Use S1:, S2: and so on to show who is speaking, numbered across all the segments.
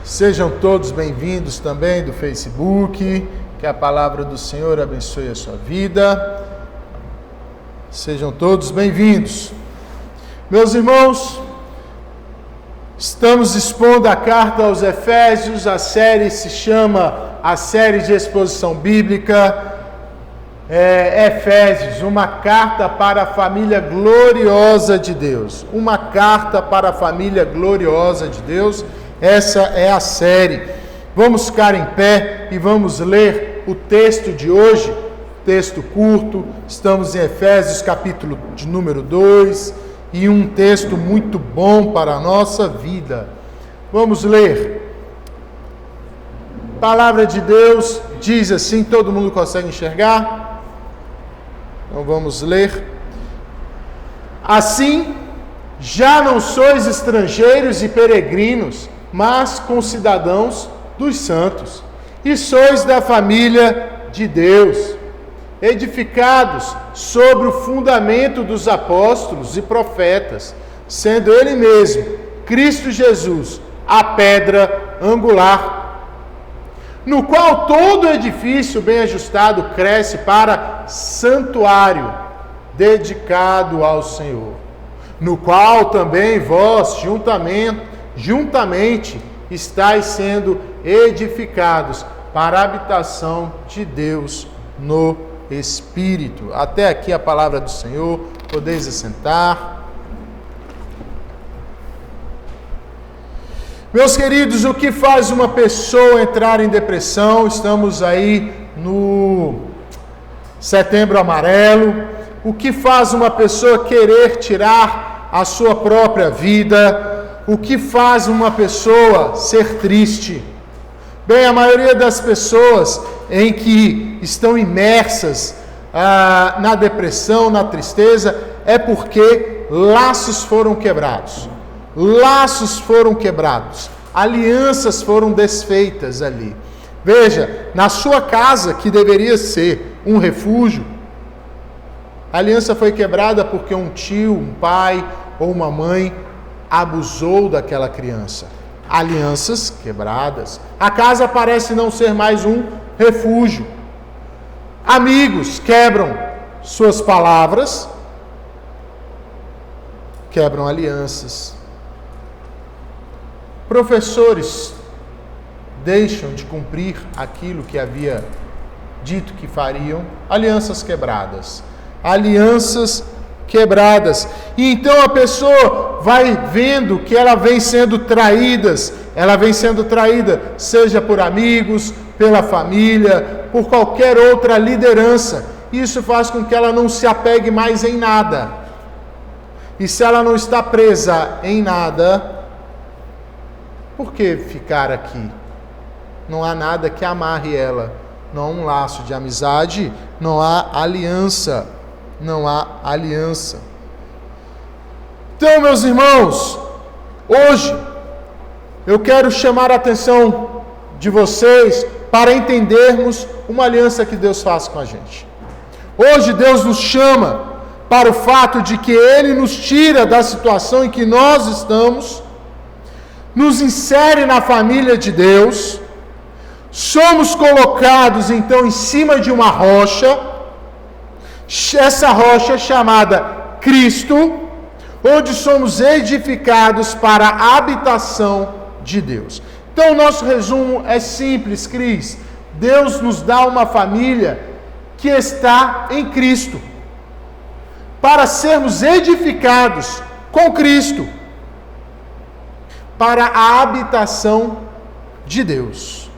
S1: Sejam todos bem-vindos também do Facebook, que a palavra do Senhor abençoe a sua vida. Sejam todos bem-vindos. Meus irmãos, estamos expondo a carta aos Efésios, a série se chama a série de exposição bíblica, Efésios, uma carta para a família gloriosa de Deus. Uma carta para a família gloriosa de Deus. Essa é a série. Vamos ficar em pé e vamos ler o texto de hoje, texto curto. Estamos em Efésios, capítulo de número 2, e um texto muito bom para a nossa vida. Vamos ler. A palavra de Deus diz assim, todo mundo consegue enxergar? Então vamos ler. Assim, já não sois estrangeiros e peregrinos, mas concidadãos dos santos, e sois da família de Deus, edificados sobre o fundamento dos apóstolos e profetas, sendo Ele mesmo, Cristo Jesus, a pedra angular, no qual todo edifício bem ajustado cresce para santuário, dedicado ao Senhor, no qual também vós, juntamente estáis sendo edificados para a habitação de Deus no Espírito. Até aqui a palavra do Senhor, podeis assentar. Meus queridos, o que faz uma pessoa entrar em depressão? Estamos aí no Setembro Amarelo. O que faz uma pessoa querer tirar a sua própria vida? O que faz uma pessoa ser triste? Bem, a maioria das pessoas em que estão imersas na depressão, na tristeza, é porque laços foram quebrados. Laços foram quebrados. Alianças foram desfeitas ali. Veja, na sua casa, que deveria ser um refúgio, a aliança foi quebrada porque um tio, um pai ou uma mãe abusou daquela criança. Alianças quebradas. A casa parece não ser mais um refúgio. Amigos quebram suas palavras, quebram alianças. Professores deixam de cumprir aquilo que havia dito que fariam. Alianças quebradas. Alianças quebradas. E então a pessoa vai vendo que ela vem sendo traída, seja por amigos, pela família, por qualquer outra liderança. Isso faz com que ela não se apegue mais em nada. E se ela não está presa em nada, por que ficar aqui? Não há nada que amarre ela. Não há um laço de amizade, não há aliança. Não há aliança. Então, meus irmãos, hoje eu quero chamar a atenção de vocês para entendermos uma aliança que Deus faz com a gente. Hoje Deus nos chama para o fato de que Ele nos tira da situação em que nós estamos, nos insere na família de Deus, somos colocados então em cima de uma rocha. Essa rocha é chamada Cristo, onde somos edificados para a habitação de Deus. Então, o nosso resumo é simples, Cris. Deus nos dá uma família que está em Cristo, para sermos edificados com Cristo, para a habitação de Deus.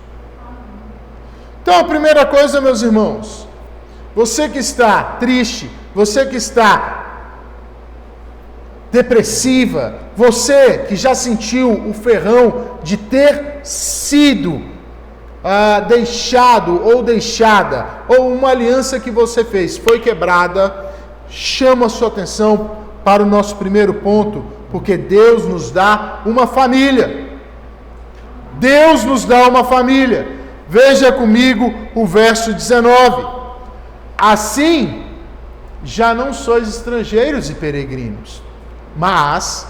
S1: Então, a primeira coisa, meus irmãos, você que está triste, você que está depressiva, você que já sentiu o ferrão de ter sido deixado ou deixada, ou uma aliança que você fez foi quebrada, chama a sua atenção para o nosso primeiro ponto, porque Deus nos dá uma família. Deus nos dá uma família. Veja comigo o verso 19. Assim, já não sois estrangeiros e peregrinos, mas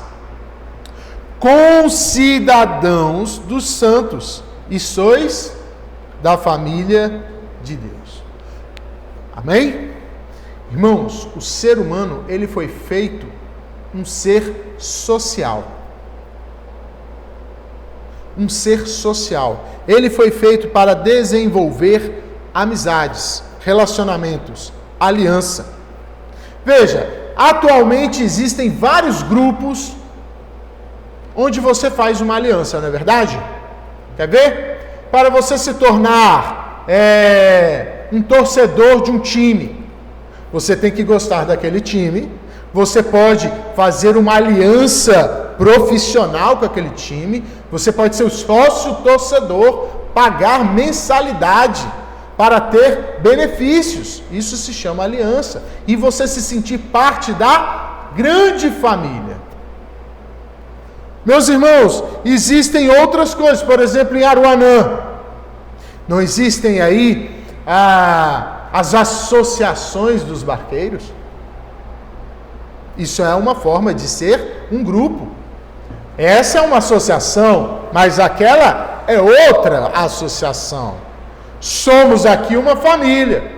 S1: concidadãos dos santos, e sois da família de Deus. Amém? Irmãos, o ser humano, ele foi feito um ser social. Um ser social. Ele foi feito para desenvolver amizades, relacionamentos, aliança. Veja, atualmente existem vários grupos onde você faz uma aliança, não é verdade? Quer ver? Para você se tornar um torcedor de um time, você tem que gostar daquele time. Você pode fazer uma aliança profissional com aquele time. Você pode ser o sócio torcedor, pagar mensalidade para ter benefícios. Isso se chama aliança. E você se sentir parte da grande família. Meus irmãos, existem outras coisas. Por exemplo, em Aruanã, não existem aí as associações dos barqueiros? Isso é uma forma de ser um grupo. Essa é uma associação, mas aquela é outra associação. Somos aqui uma família,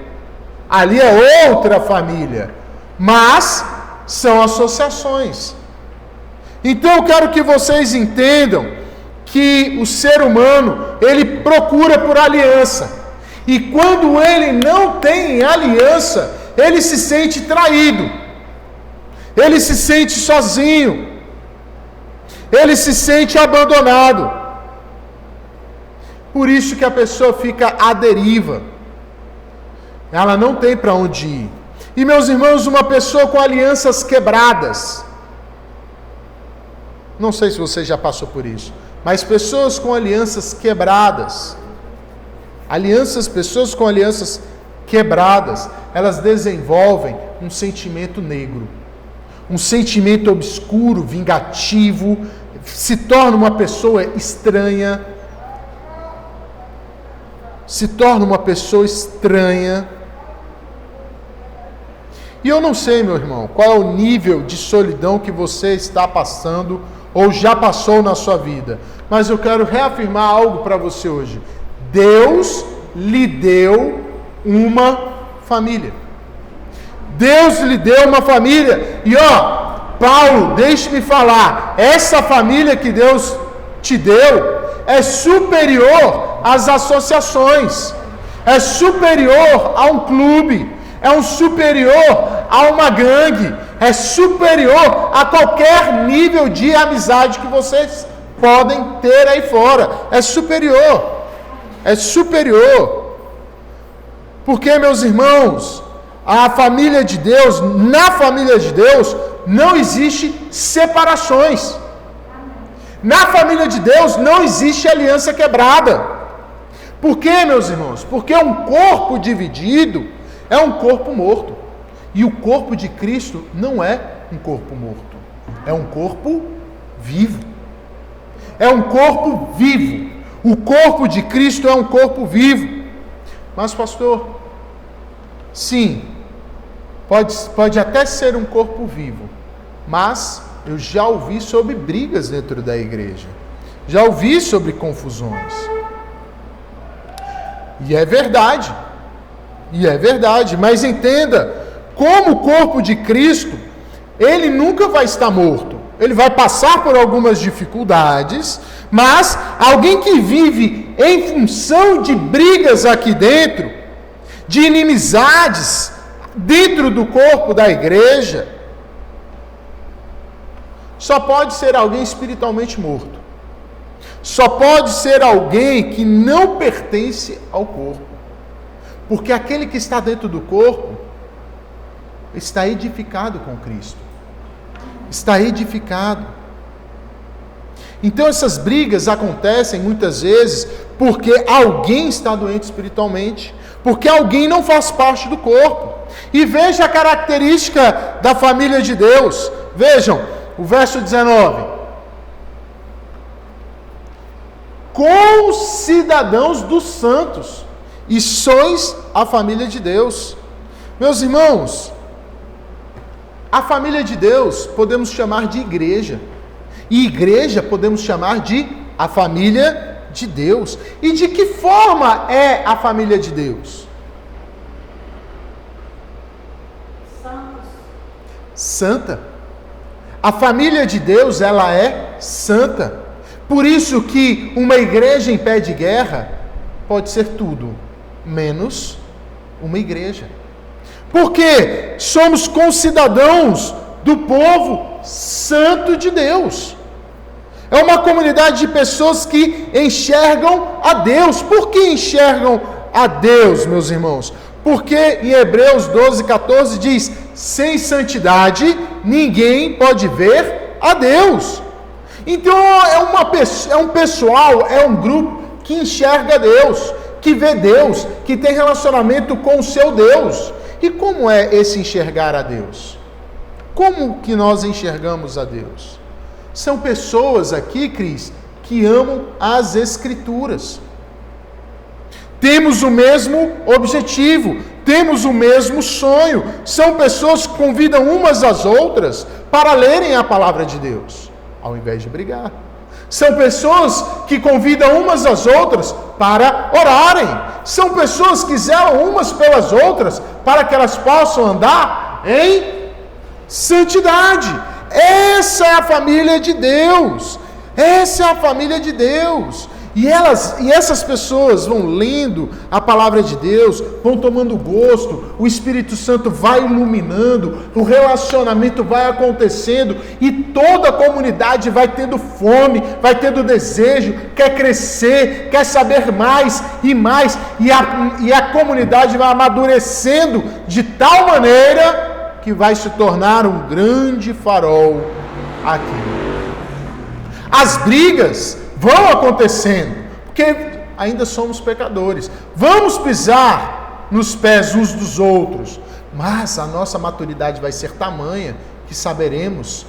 S1: ali é outra família, mas são associações. Então eu quero que vocês entendam que o ser humano, ele procura por aliança. E quando ele não tem aliança, ele se sente traído. Ele se sente sozinho. Ele se sente abandonado. Por isso que a pessoa fica à deriva. Ela não tem para onde ir. E meus irmãos, uma pessoa com alianças quebradas. Não sei se você já passou por isso. Mas pessoas com alianças quebradas. Pessoas com alianças quebradas, elas desenvolvem um sentimento negro, um sentimento obscuro, vingativo, se torna uma pessoa estranha, E eu não sei, meu irmão, qual é o nível de solidão que você está passando ou já passou na sua vida, mas eu quero reafirmar algo para você hoje. Deus lhe deu uma família. Deus lhe deu uma família. E Paulo, deixe-me falar, essa família que Deus te deu é superior às associações, é superior a um clube, é superior a uma gangue, é superior a qualquer nível de amizade que vocês podem ter aí fora. É superior. Porque, meus irmãos, na família de Deus, não existe separações. Na família de Deus não existe aliança quebrada. Por quê, meus irmãos? Porque um corpo dividido é um corpo morto. E o corpo de Cristo não é um corpo morto. É um corpo vivo. É um corpo vivo. O corpo de Cristo é um corpo vivo. Mas, pastor, sim, pode até ser um corpo vivo, mas eu já ouvi sobre brigas dentro da igreja. Já ouvi sobre confusões. E é verdade, mas entenda, como o corpo de Cristo, ele nunca vai estar morto. Ele vai passar por algumas dificuldades, mas alguém que vive em função de brigas aqui dentro, de inimizades dentro do corpo da igreja, só pode ser alguém espiritualmente morto. Só pode ser alguém que não pertence ao corpo. Porque aquele que está dentro do corpo está edificado com Cristo. Está edificado. Então essas brigas acontecem muitas vezes porque alguém está doente espiritualmente, porque alguém não faz parte do corpo. E veja a característica da família de Deus. Vejam o verso 19. Concidadãos dos santos, e sois a família de Deus. Meus irmãos, a família de Deus podemos chamar de igreja. E igreja podemos chamar de a família de Deus. E de que forma é a família de Deus? Santa. A família de Deus, ela é santa. Por isso que uma igreja em pé de guerra pode ser tudo, menos uma igreja. Porque somos concidadãos do povo santo de Deus. É uma comunidade de pessoas que enxergam a Deus. Por que enxergam a Deus, meus irmãos? Porque em Hebreus 12:14 diz: sem santidade ninguém pode ver a Deus. Então é um pessoal, é um grupo que enxerga Deus, que vê Deus, que tem relacionamento com o seu Deus. E como é esse enxergar a Deus? Como que nós enxergamos a Deus? São pessoas aqui, Cris, que amam as Escrituras. Temos o mesmo objetivo, temos o mesmo sonho. São pessoas que convidam umas às outras para lerem a palavra de Deus, ao invés de brigar. São pessoas que convidam umas às outras para orarem. São pessoas que zelam umas pelas outras para que elas possam andar em santidade. Essa é a família de Deus. Essa é a família de Deus. E essas pessoas vão lendo a palavra de Deus, vão tomando gosto, o Espírito Santo vai iluminando, o relacionamento vai acontecendo e toda a comunidade vai tendo fome, vai tendo desejo, quer crescer, quer saber mais e mais, e a comunidade vai amadurecendo de tal maneira que vai se tornar um grande farol aqui. As brigas vão acontecendo, porque ainda somos pecadores. Vamos pisar nos pés uns dos outros, mas a nossa maturidade vai ser tamanha que saberemos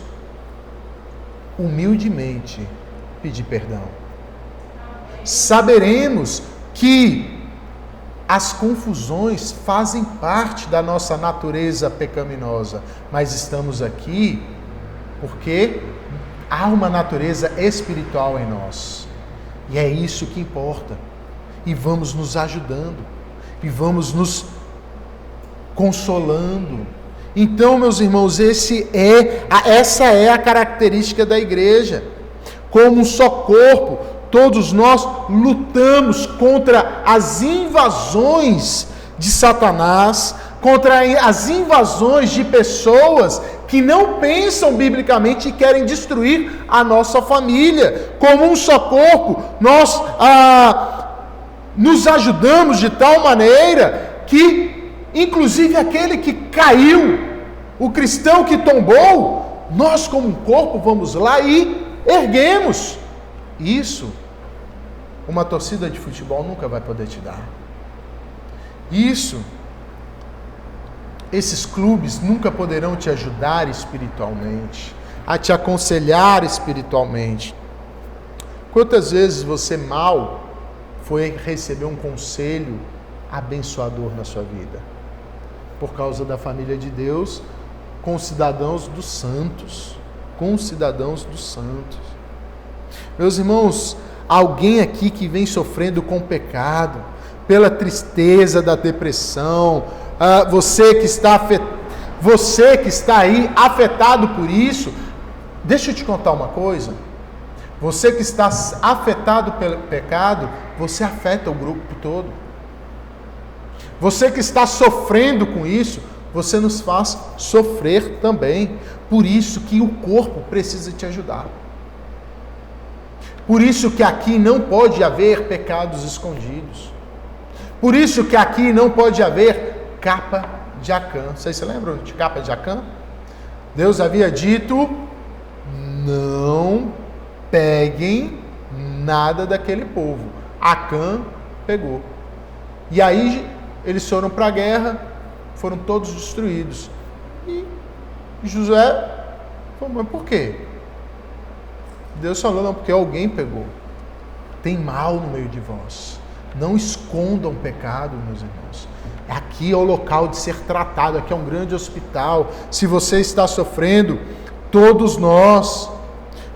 S1: humildemente pedir perdão. Saberemos que as confusões fazem parte da nossa natureza pecaminosa, mas estamos aqui porque há uma natureza espiritual em nós. E é isso que importa. E vamos nos ajudando. E vamos nos consolando. Então, meus irmãos, essa é a característica da igreja. Como um só corpo, todos nós lutamos contra as invasões de Satanás, contra as invasões de pessoas que não pensam biblicamente e querem destruir a nossa família. Como um só corpo, nós nos ajudamos de tal maneira que, inclusive aquele que caiu, o cristão que tombou, nós como um corpo vamos lá e erguemos. Isso, uma torcida de futebol nunca vai poder te dar. Esses clubes nunca poderão te ajudar espiritualmente, a te aconselhar espiritualmente. Quantas vezes você mal foi receber um conselho abençoador na sua vida? Por causa da família de Deus, concidadãos dos santos. Concidadãos dos santos. Meus irmãos, alguém aqui que vem sofrendo com pecado, pela tristeza da depressão, você que está aí afetado por isso, deixa eu te contar uma coisa. Você que está afetado pelo pecado, você afeta o grupo todo. Você que está sofrendo com isso, você nos faz sofrer também. Por isso que o corpo precisa te ajudar. Por isso que aqui não pode haver pecados escondidos. Por isso que aqui não pode haver capa de Acã. Vocês se lembram de capa de Acã? Deus havia dito: não peguem nada daquele povo. Acã pegou. E aí eles foram para a guerra, foram todos destruídos. E Josué falou: mas por quê? Deus falou: não, porque alguém pegou. Tem mal no meio de vós. Não escondam pecado, meus irmãos. Aqui é o local de ser tratado, aqui é um grande hospital. Se você está sofrendo, todos nós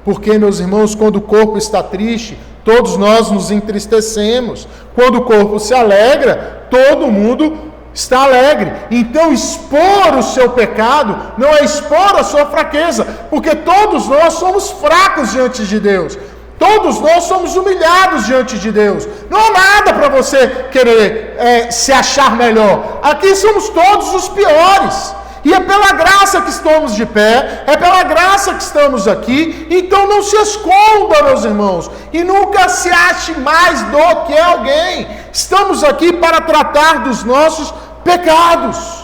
S1: Porque, meus irmãos, quando o corpo está triste, todos nós nos entristecemos. Quando o corpo se alegra, todo mundo está alegre. Então, expor o seu pecado não é expor a sua fraqueza, porque todos nós somos fracos diante de Deus. Todos nós somos humilhados diante de Deus. Não há nada para você querer se achar melhor. Aqui somos todos os piores. E é pela graça que estamos de pé, é pela graça que estamos aqui. Então não se esconda, meus irmãos, e nunca se ache mais do que alguém. Estamos aqui para tratar dos nossos pecados.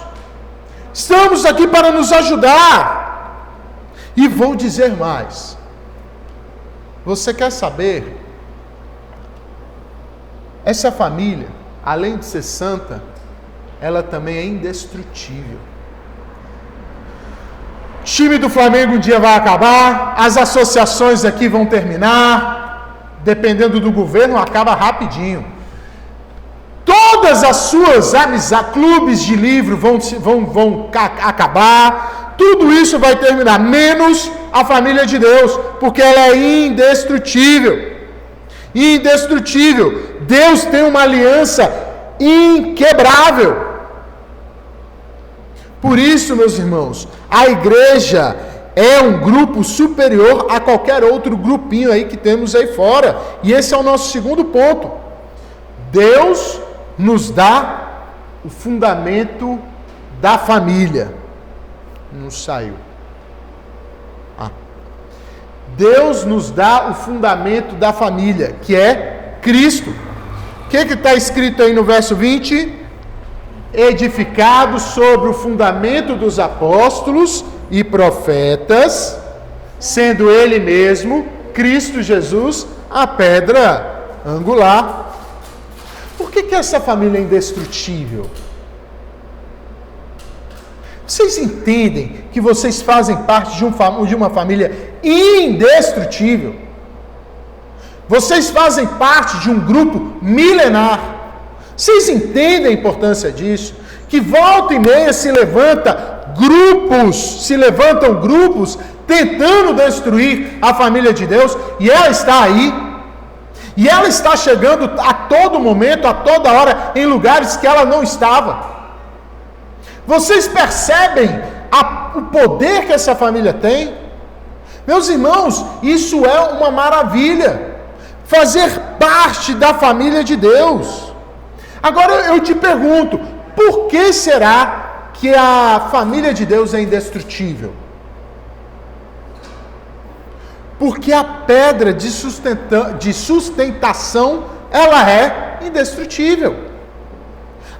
S1: Estamos aqui para nos ajudar. E vou dizer mais. Você quer saber? Essa família, além de ser santa, ela também é indestrutível. O time do Flamengo um dia vai acabar, as associações aqui vão terminar, dependendo do governo, acaba rapidinho. Todas as suas amizades, clubes de livro vão acabar, tudo isso vai terminar, menos a família de Deus, porque ela é indestrutível. Indestrutível. Deus tem uma aliança inquebrável. Por isso, meus irmãos, a igreja é um grupo superior a qualquer outro grupinho aí que temos aí fora. E esse é o nosso segundo ponto. Deus nos dá o fundamento da família. Não saiu. Deus nos dá o fundamento da família, que é Cristo. O que está escrito aí no verso 20? Edificado sobre o fundamento dos apóstolos e profetas, sendo Ele mesmo, Cristo Jesus, a pedra angular. Por que essa família é indestrutível? Vocês entendem que vocês fazem parte de uma família indestrutível? Vocês fazem parte de um grupo milenar. Vocês entendem a importância disso? Que volta e meia se levantam grupos tentando destruir a família de Deus, e ela está aí, e ela está chegando a todo momento, a toda hora, em lugares que ela não estava. Vocês percebem o poder que essa família tem? Meus irmãos, isso é uma maravilha, fazer parte da família de Deus. Agora eu te pergunto, por que será que a família de Deus é indestrutível? Porque a pedra de sustentação, ela é indestrutível.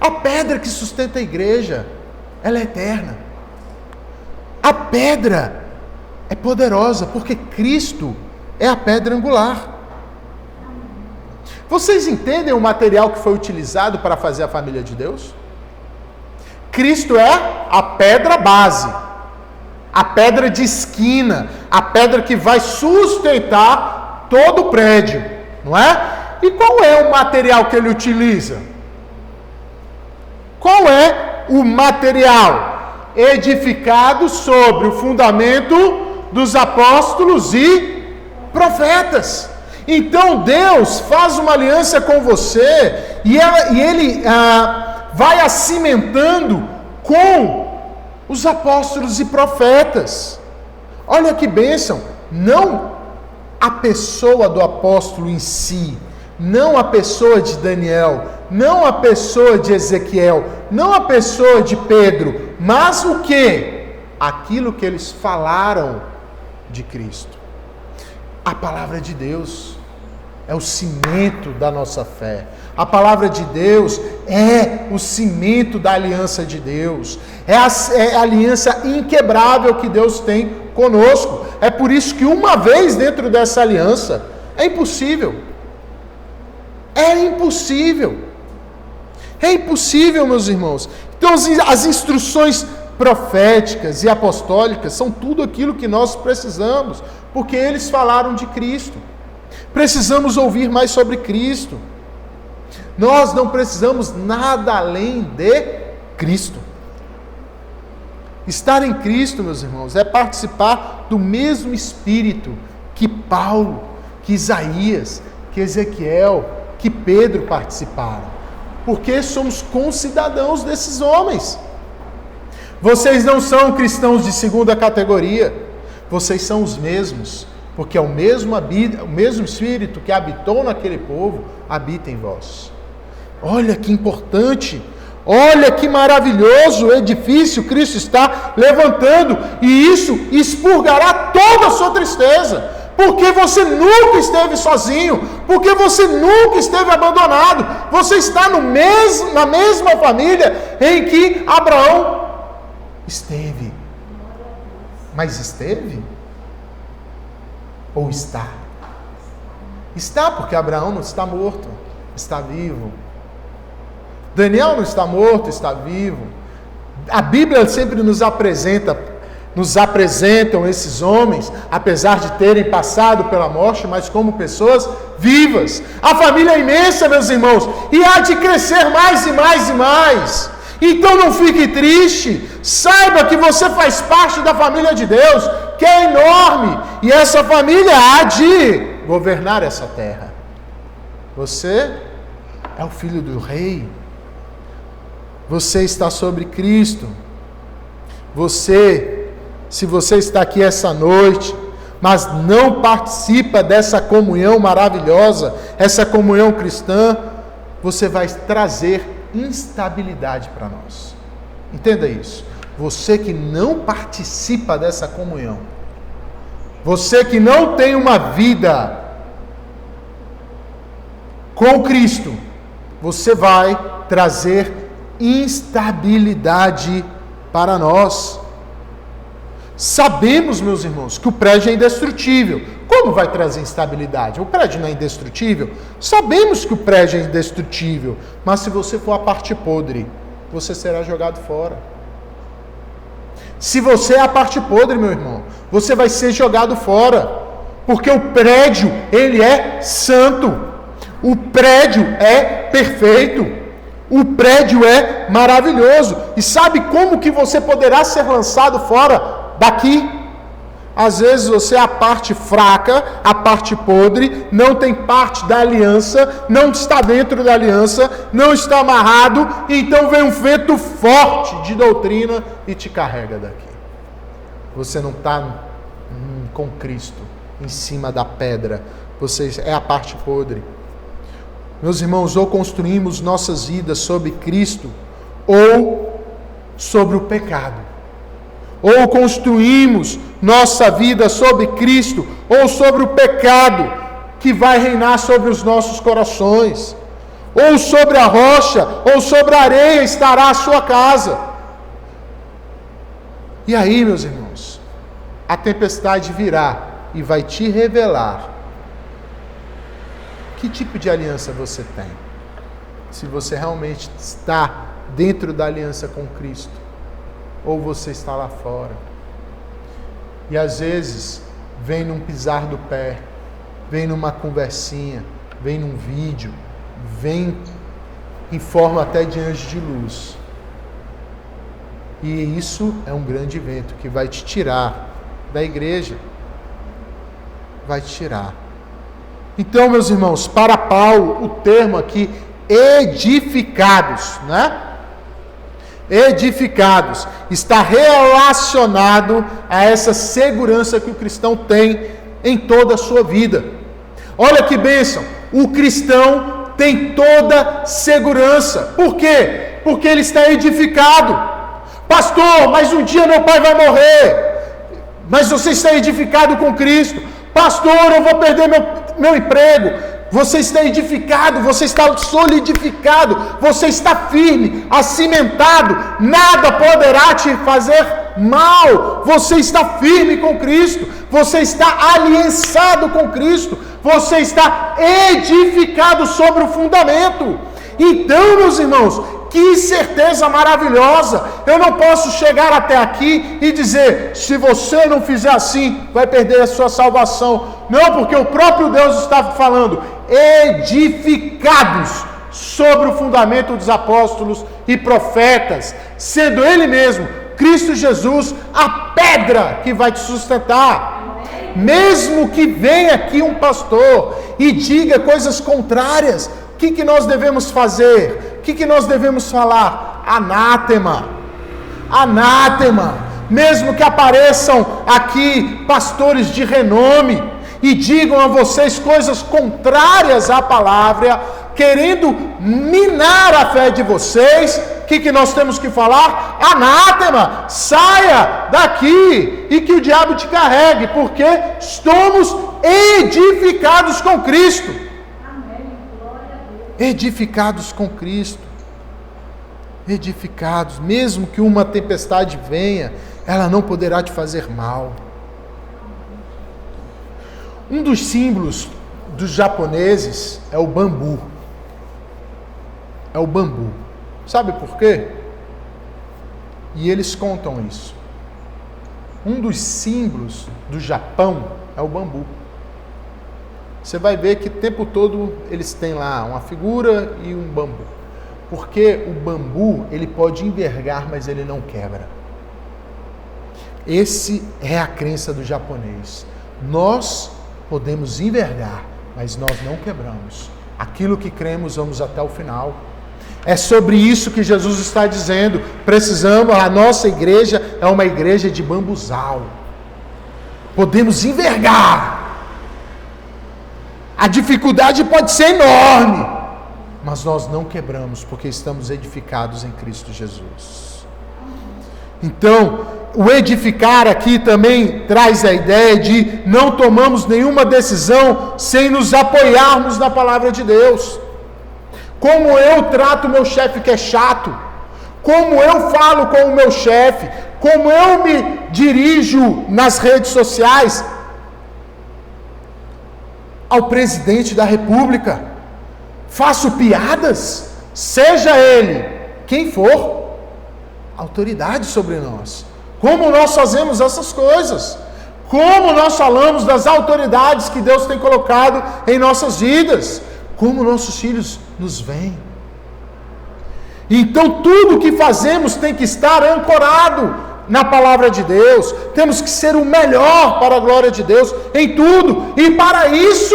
S1: A pedra que sustenta a igreja, ela é eterna. A pedra é poderosa, porque Cristo é a pedra angular. Vocês entendem o material que foi utilizado para fazer a família de Deus? Cristo é a pedra base, a pedra de esquina, a pedra que vai sustentar todo o prédio, não é? E qual é o material que ele utiliza? Qual é o material? Edificado sobre o fundamento dos apóstolos e profetas. Então Deus faz uma aliança com você e Ele vai a cimentando com os apóstolos e profetas. Olha que bênção! Não a pessoa do apóstolo em si, não a pessoa de Daniel, não a pessoa de Ezequiel, não a pessoa de Pedro, mas o que? Aquilo que eles falaram de Cristo. A palavra de Deus é o cimento da nossa fé. A palavra de Deus é o cimento da aliança de Deus. É a aliança inquebrável que Deus tem conosco. É por isso que uma vez dentro dessa aliança, é impossível. É impossível. É impossível, meus irmãos. Então as instruções proféticas e apostólicas são tudo aquilo que nós precisamos, porque eles falaram de Cristo. Precisamos ouvir mais sobre Cristo. Nós não precisamos nada além de Cristo. Estar em Cristo, meus irmãos, é participar do mesmo Espírito que Paulo, que Isaías, que Ezequiel, que Pedro participaram. Porque somos concidadãos desses homens. Vocês não são cristãos de segunda categoria. Vocês são os mesmos. Porque é o mesmo Espírito que habitou naquele povo, habita em vós. Olha que importante. Olha que maravilhoso o edifício Cristo está levantando. E isso expurgará toda a sua tristeza. Porque você nunca esteve sozinho. Porque você nunca esteve abandonado. Você está na mesma família em que Abraão esteve. Mas esteve? Ou está? Está, porque Abraão não está morto. Está vivo. Daniel não está morto, está vivo. A Bíblia sempre nos apresentam esses homens, apesar de terem passado pela morte, mas como pessoas vivas. A família é imensa, meus irmãos, e há de crescer mais e mais e mais. Então não fique triste, saiba que você faz parte da família de Deus, que é enorme, e essa família há de governar essa terra. Você é o filho do rei. Você está sobre Cristo. Se você está aqui essa noite, mas não participa dessa comunhão maravilhosa, essa comunhão cristã, você vai trazer instabilidade para nós. Entenda isso. Você que não participa dessa comunhão, você que não tem uma vida com Cristo, você vai trazer instabilidade para nós. Sabemos, meus irmãos, que o prédio é indestrutível. Como vai trazer instabilidade? O prédio não é indestrutível? Sabemos que o prédio é indestrutível, mas se você for a parte podre, você será jogado fora. Se você é a parte podre, meu irmão, você vai ser jogado fora, porque o prédio, ele é santo, o prédio é perfeito, o prédio é maravilhoso. E sabe como que você poderá ser lançado fora daqui? Às vezes você é a parte fraca, a parte podre, não tem parte da aliança, não está dentro da aliança, não está amarrado, então vem um vento forte de doutrina e te carrega daqui. Você não está com Cristo em cima da pedra, você é a parte podre. Meus irmãos, ou construímos nossas vidas sobre Cristo, ou sobre o pecado. Ou construímos nossa vida sobre Cristo, ou sobre o pecado que vai reinar sobre os nossos corações. Ou sobre a rocha, ou sobre a areia estará a sua casa. E aí, meus irmãos, a tempestade virá e vai te revelar que tipo de aliança você tem. Se você realmente está dentro da aliança com Cristo, ou você está lá fora. E às vezes, vem num pisar do pé, vem numa conversinha, vem num vídeo, vem em forma até de anjo de luz. E isso é um grande vento que vai te tirar da igreja. Vai te tirar. Então, meus irmãos, para Paulo, o termo aqui, edificados, né? Edificados, está relacionado a essa segurança que o cristão tem em toda a sua vida. Olha que bênção, o cristão tem toda segurança. Por quê? Porque ele está edificado. Pastor, mas um dia meu pai vai morrer. Mas você está edificado com Cristo. Pastor, eu vou perder meu emprego. Você está edificado, você está solidificado, você está firme, acimentado, nada poderá te fazer mal. Você está firme com Cristo, você está aliançado com Cristo, você está edificado sobre o fundamento. Então, meus irmãos, que certeza maravilhosa! Eu não posso chegar até aqui e dizer, se você não fizer assim, vai perder a sua salvação. Não, porque o próprio Deus está falando, edificados sobre o fundamento dos apóstolos e profetas, sendo Ele mesmo, Cristo Jesus, a pedra que vai te sustentar. mesmo que venha aqui um pastor e diga coisas contrárias, o que nós devemos fazer? O que nós devemos falar? Anátema, anátema. Mesmo que apareçam aqui pastores de renome e digam a vocês coisas contrárias à palavra, querendo minar a fé de vocês, o que nós temos que falar? Anátema, saia daqui e que o diabo te carregue, porque estamos edificados com Cristo.
S2: Amém. Glória a Deus.
S1: Edificados com Cristo. Edificados, mesmo que uma tempestade venha, ela não poderá te fazer mal. Um dos símbolos dos japoneses é o bambu. É o bambu. Sabe por quê? E eles contam isso. Um dos símbolos do Japão é o bambu. Você vai ver que o tempo todo eles têm lá uma figura e um bambu. Porque o bambu, ele pode envergar, mas ele não quebra. Esse é a crença do japonês. Nós podemos envergar, mas nós não quebramos. Aquilo que cremos, vamos até o final. É sobre isso que Jesus está dizendo. Precisamos, a nossa igreja é uma igreja de bambuzal. Podemos envergar. A dificuldade pode ser enorme, mas nós não quebramos, porque estamos edificados em Cristo Jesus. Então, o edificar aqui também traz a ideia de não tomamos nenhuma decisão sem nos apoiarmos na palavra de Deus. Como eu trato o meu chefe que é chato, como eu falo com o meu chefe, como eu me dirijo nas redes sociais ao presidente da República, faço piadas, seja ele quem for, autoridade sobre nós. Como nós fazemos essas coisas? Como nós falamos das autoridades que Deus tem colocado em nossas vidas? Como nossos filhos nos veem? Então tudo que fazemos tem que estar ancorado na palavra de Deus. Temos que ser o melhor para a glória de Deus em tudo. E para isso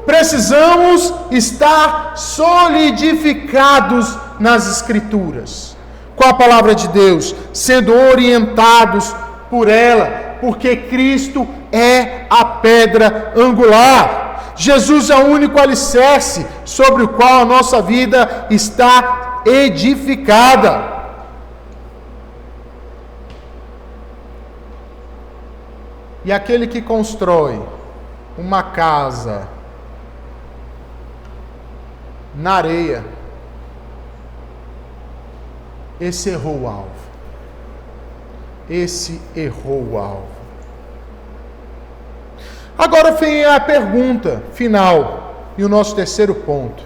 S1: precisamos estar solidificados nas Escrituras, com a palavra de Deus, sendo orientados por ela, porque Cristo é a pedra angular. Jesus é o único alicerce sobre o qual a nossa vida está edificada. E aquele que constrói uma casa na areia, esse errou o alvo. Esse errou o alvo. Agora vem a pergunta final e o nosso terceiro ponto.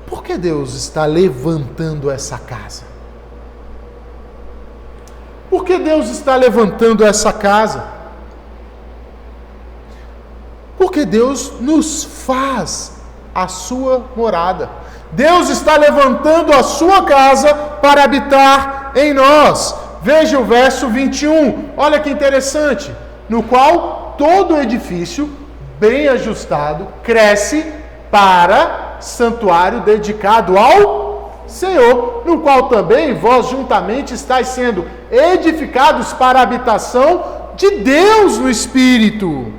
S1: Por que Deus está levantando essa casa? Por que Deus está levantando essa casa? Porque Deus nos faz a sua morada. Deus está levantando a sua casa para habitar em nós. Veja o verso 21. Olha que interessante. No qual todo edifício bem ajustado cresce para santuário dedicado ao Senhor, no qual também vós juntamente estáis sendo edificados para a habitação de Deus no Espírito.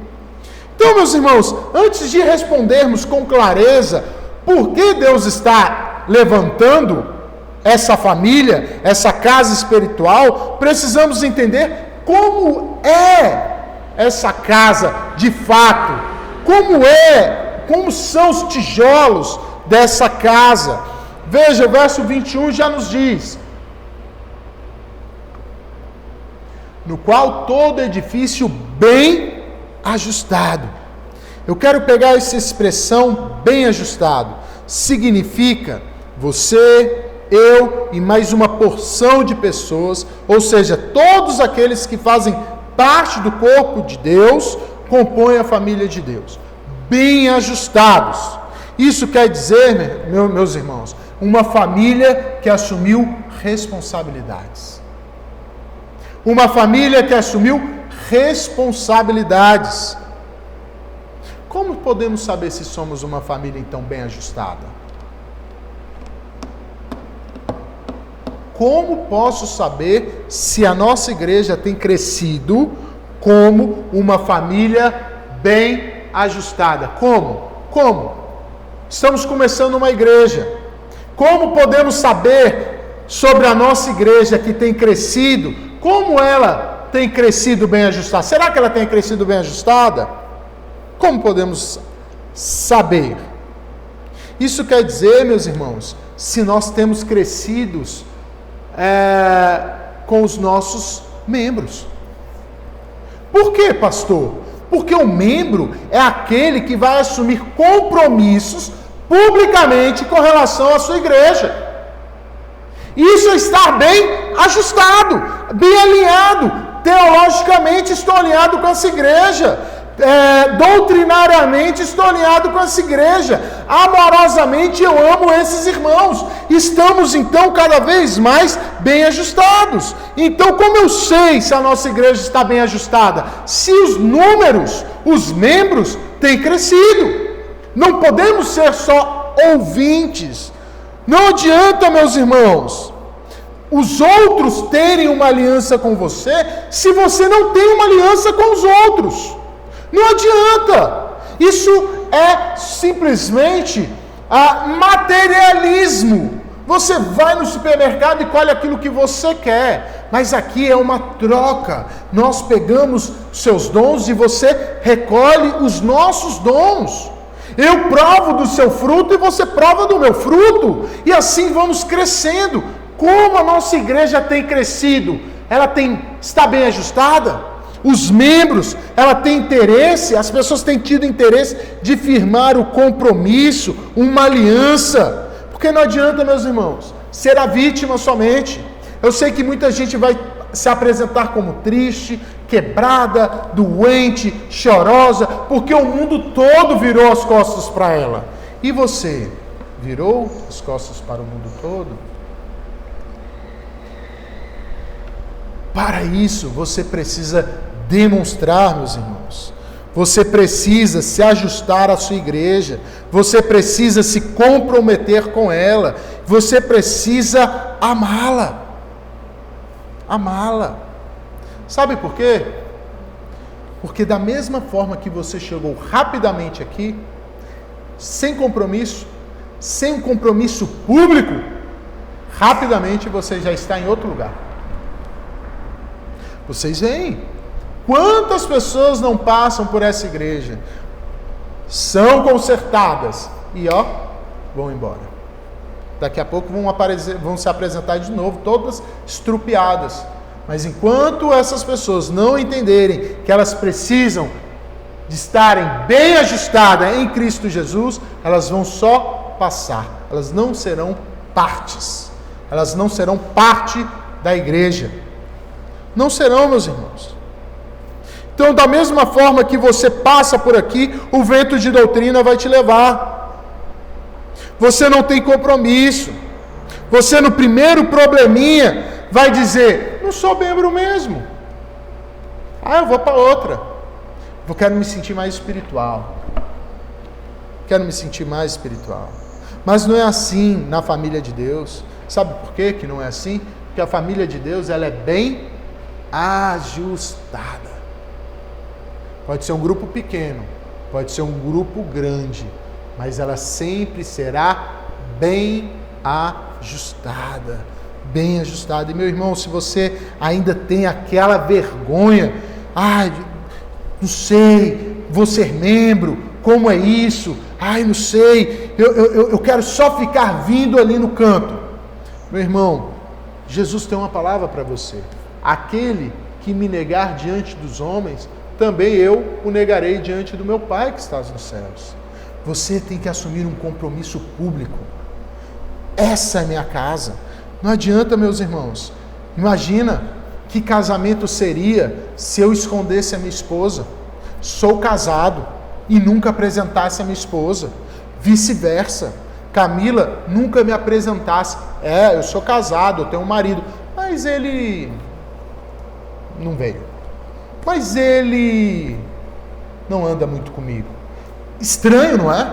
S1: Então, meus irmãos, antes de respondermos com clareza por que Deus está levantando essa família, essa casa espiritual, precisamos entender como é essa casa de fato, como são os tijolos dessa casa. Veja, o verso 21 já nos diz: no qual todo edifício bem ajustado. Eu quero pegar essa expressão bem ajustado. Significa você, eu e mais uma porção de pessoas, ou seja, todos aqueles que fazem parte do corpo de Deus, compõem a família de Deus. Bem ajustados. Isso quer dizer, meus irmãos, uma família que assumiu responsabilidades. Uma família que assumiu responsabilidades. Como podemos saber se somos uma família então bem ajustada? Como posso saber se a nossa igreja tem crescido como uma família bem ajustada? Como? Estamos começando uma igreja. Como podemos saber sobre a nossa igreja que tem crescido? Como ela tem crescido bem ajustada? Será que ela tem crescido bem ajustada? Como podemos saber? Isso quer dizer, meus irmãos, se nós temos crescido com os nossos membros. Por quê, pastor? Porque o membro é aquele que vai assumir compromissos publicamente com relação à sua igreja. Isso é estar bem ajustado, bem alinhado. Teologicamente estou alinhado com essa igreja. Doutrinariamente estou alinhado com essa igreja. Amorosamente eu amo esses irmãos. Estamos então cada vez mais bem ajustados. Então, como eu sei se a nossa igreja está bem ajustada? Se os números, os membros têm crescido. Não podemos ser só ouvintes. Não adianta, meus irmãos, os outros terem uma aliança com você se você não tem uma aliança com os outros. Não adianta. Isso é simplesmente materialismo. Você vai no supermercado e colhe aquilo que você quer. Mas aqui é uma troca. Nós pegamos seus dons e você recolhe os nossos dons. Eu provo do seu fruto e você prova do meu fruto. E assim vamos crescendo. Como a nossa igreja tem crescido? Ela está bem ajustada? Os membros, ela tem interesse, as pessoas têm tido interesse de firmar o compromisso, uma aliança. Porque não adianta, meus irmãos, ser a vítima somente. Eu sei que muita gente vai se apresentar como triste, quebrada, doente, chorosa, porque o mundo todo virou as costas para ela. E você, virou as costas para o mundo todo? Para isso, você precisa demonstrar, meus irmãos. Você precisa se ajustar à sua igreja. Você precisa se comprometer com ela. Você precisa amá-la. Amá-la. Sabe por quê? Porque da mesma forma que você chegou rapidamente aqui, sem compromisso, sem um compromisso público, rapidamente você já está em outro lugar. Vocês veem quantas pessoas não passam por essa igreja, são consertadas e vão embora. Daqui a pouco vão se apresentar de novo, todas estrupiadas. Mas enquanto essas pessoas não entenderem que elas precisam de estarem bem ajustadas em Cristo Jesus, elas vão só passar. Elas não serão partes. Elas não serão parte da igreja. Não serão, meus irmãos. Então, da mesma forma que você passa por aqui, o vento de doutrina vai te levar. Você não tem compromisso. Você, no primeiro probleminha, vai dizer: não sou membro mesmo. Eu vou para outra. Eu quero me sentir mais espiritual. Quero me sentir mais espiritual. Mas não é assim na família de Deus. Sabe por quê que não é assim? Porque a família de Deus, ela é bem ajustada. Pode ser um grupo pequeno, pode ser um grupo grande, mas ela sempre será bem ajustada. Bem ajustada. E meu irmão, se você ainda tem aquela vergonha, não sei, vou ser membro, como é isso? Não sei, eu quero só ficar vindo ali no canto. Meu irmão, Jesus tem uma palavra para você. Aquele que me negar diante dos homens, também eu o negarei diante do meu Pai que está nos céus. Você tem que assumir um compromisso público. Essa é minha casa. Não adianta, meus irmãos. Imagina que casamento seria se eu escondesse a minha esposa. Sou casado e nunca apresentasse a minha esposa. Vice-versa. Camila nunca me apresentasse. Eu sou casado, eu tenho um marido, mas ele não veio. mas ele não anda muito comigo. Estranho, não é?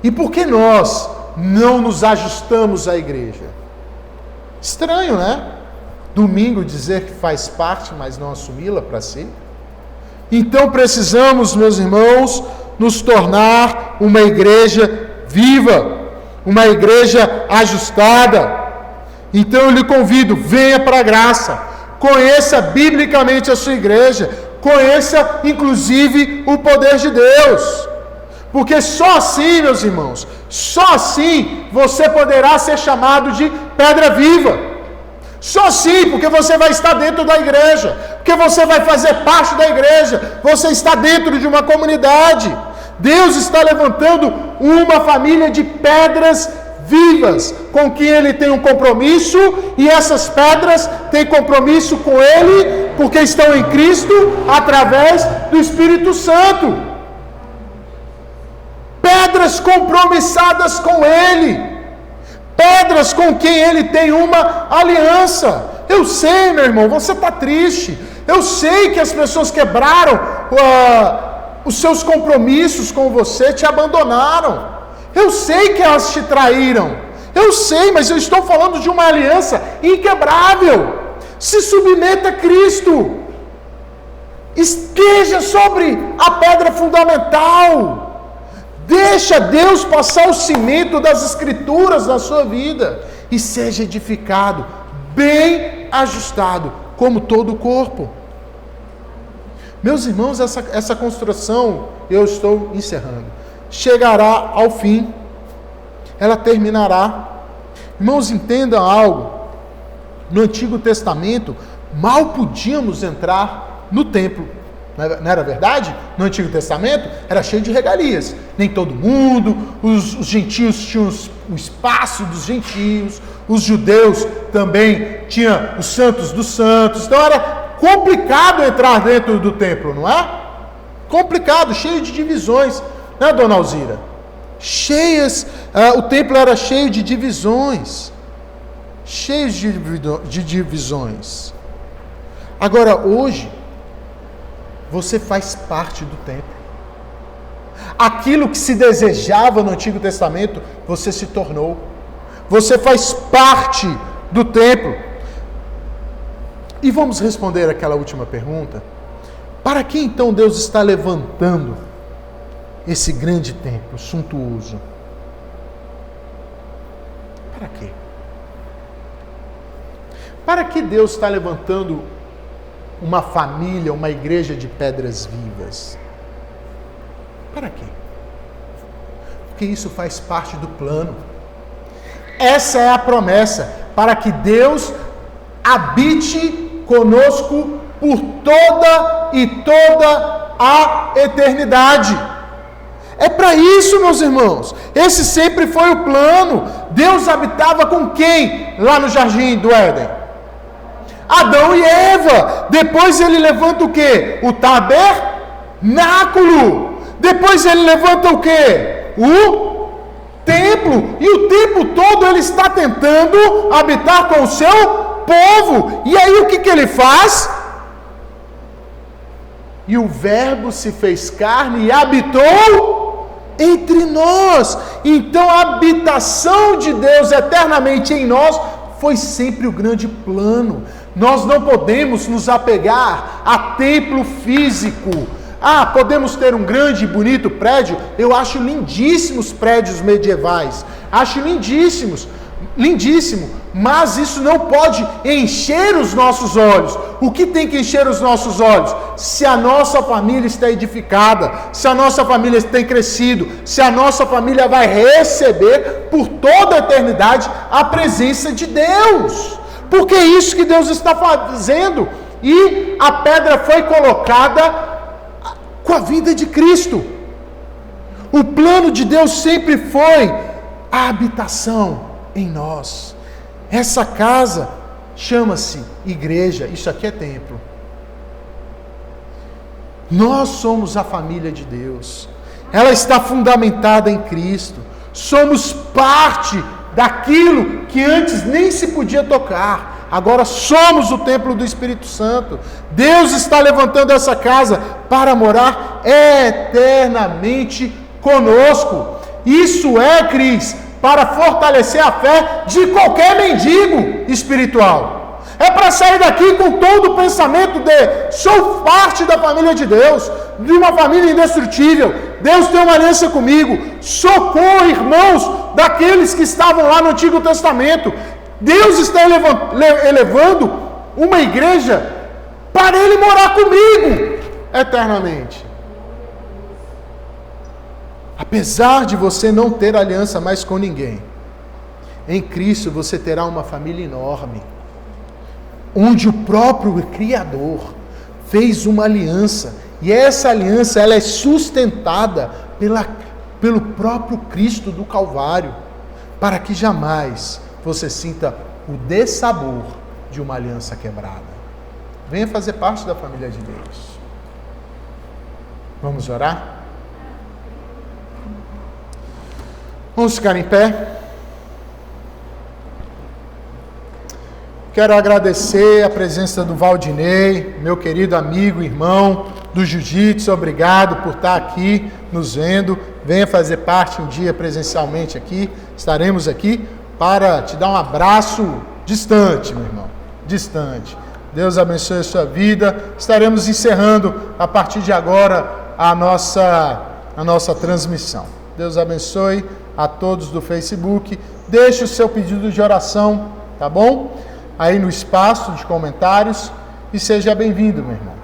S1: E por que nós não nos ajustamos à igreja? Estranho, né? Domingo dizer que faz parte, mas não assumi-la para si. Então precisamos, meus irmãos, nos tornar uma igreja viva, uma igreja ajustada. Então eu lhe convido, venha para a graça, conheça biblicamente a sua igreja, conheça inclusive o poder de Deus, porque só assim, meus irmãos, só assim você poderá ser chamado de pedra viva. Só assim, porque você vai estar dentro da igreja, porque você vai fazer parte da igreja, você está dentro de uma comunidade. Deus está levantando uma família de pedras vivas, com quem Ele tem um compromisso, e essas pedras têm compromisso com Ele, porque estão em Cristo, através do Espírito Santo. Pedras compromissadas com Ele. Pedras com quem Ele tem uma aliança. Eu sei, meu irmão, você está triste. Eu sei que as pessoas quebraram os seus compromissos com você, te abandonaram. Eu sei que elas te traíram. Eu sei, mas eu estou falando de uma aliança inquebrável. Se submeta a Cristo. Esteja sobre a pedra fundamental. Deixa Deus passar o cimento das Escrituras na sua vida e seja edificado, bem ajustado, como todo o corpo. Meus irmãos, essa construção, eu estou encerrando, chegará ao fim, ela terminará. Irmãos, entendam algo, no Antigo Testamento, mal podíamos entrar no templo. Não era verdade? No Antigo Testamento era cheio de regalias. Nem todo mundo, os gentios tinham o espaço dos gentios, os judeus também tinham os santos dos santos. Então era complicado entrar dentro do templo, não é? Complicado, cheio de divisões, né, dona Alzira? O templo era cheio de divisões. Cheio de divisões. Agora, hoje, você faz parte do templo. Aquilo que se desejava no Antigo Testamento, você se tornou. Você faz parte do templo. E vamos responder aquela última pergunta. Para que então Deus está levantando esse grande templo suntuoso? Para quê? Para que Deus está levantando uma família, uma igreja de pedras vivas? Para quê? Porque isso faz parte do plano. Essa é a promessa, para que Deus habite conosco por toda a eternidade. É para isso, meus irmãos. Esse sempre foi o plano. Deus habitava com quem lá no jardim do Éden? Adão e Eva. Depois ele levanta o quê? O tabernáculo. Depois ele levanta o quê? O templo. E o tempo todo ele está tentando habitar com o seu povo. E aí o que ele faz? E o Verbo se fez carne e habitou entre nós. Então a habitação de Deus eternamente em nós foi sempre o grande plano. Nós não podemos nos apegar a templo físico. Podemos ter um grande e bonito prédio. Eu acho lindíssimos prédios medievais. Acho lindíssimo. Mas isso não pode encher os nossos olhos. O que tem que encher os nossos olhos? Se a nossa família está edificada, se a nossa família tem crescido, se a nossa família vai receber por toda a eternidade a presença de Deus. Porque é isso que Deus está fazendo. E a pedra foi colocada com a vinda de Cristo. O plano de Deus sempre foi a habitação em nós. Essa casa chama-se igreja. Isso aqui é templo. Nós somos a família de Deus. Ela está fundamentada em Cristo. Somos parte daquilo que antes nem se podia tocar. Agora somos o templo do Espírito Santo. Deus está levantando essa casa para morar eternamente conosco. Isso é, Cris, para fortalecer a fé de qualquer mendigo espiritual. É para sair daqui com todo o pensamento de sou parte da família de Deus, de uma família indestrutível. Deus tem uma aliança comigo. Socorro, irmãos, daqueles que estavam lá no Antigo Testamento. Deus está elevando uma igreja para Ele morar comigo eternamente. Apesar de você não ter aliança mais com ninguém, em Cristo você terá uma família enorme, onde o próprio Criador fez uma aliança, e essa aliança ela é sustentada pelo próprio Cristo do Calvário, para que jamais você sinta o dessabor de uma aliança quebrada. Venha fazer parte da família de Deus. Vamos orar? Vamos ficar em pé. Quero agradecer a presença do Valdinei, meu querido amigo, irmão do Jiu-Jitsu. Obrigado por estar aqui nos vendo. Venha fazer parte um dia presencialmente aqui. Estaremos aqui para te dar um abraço distante, meu irmão. Distante. Deus abençoe a sua vida. Estaremos encerrando a partir de agora a nossa transmissão. Deus abençoe a todos do Facebook. Deixe o seu pedido de oração, tá bom? Aí no espaço de comentários. E seja bem-vindo, meu irmão.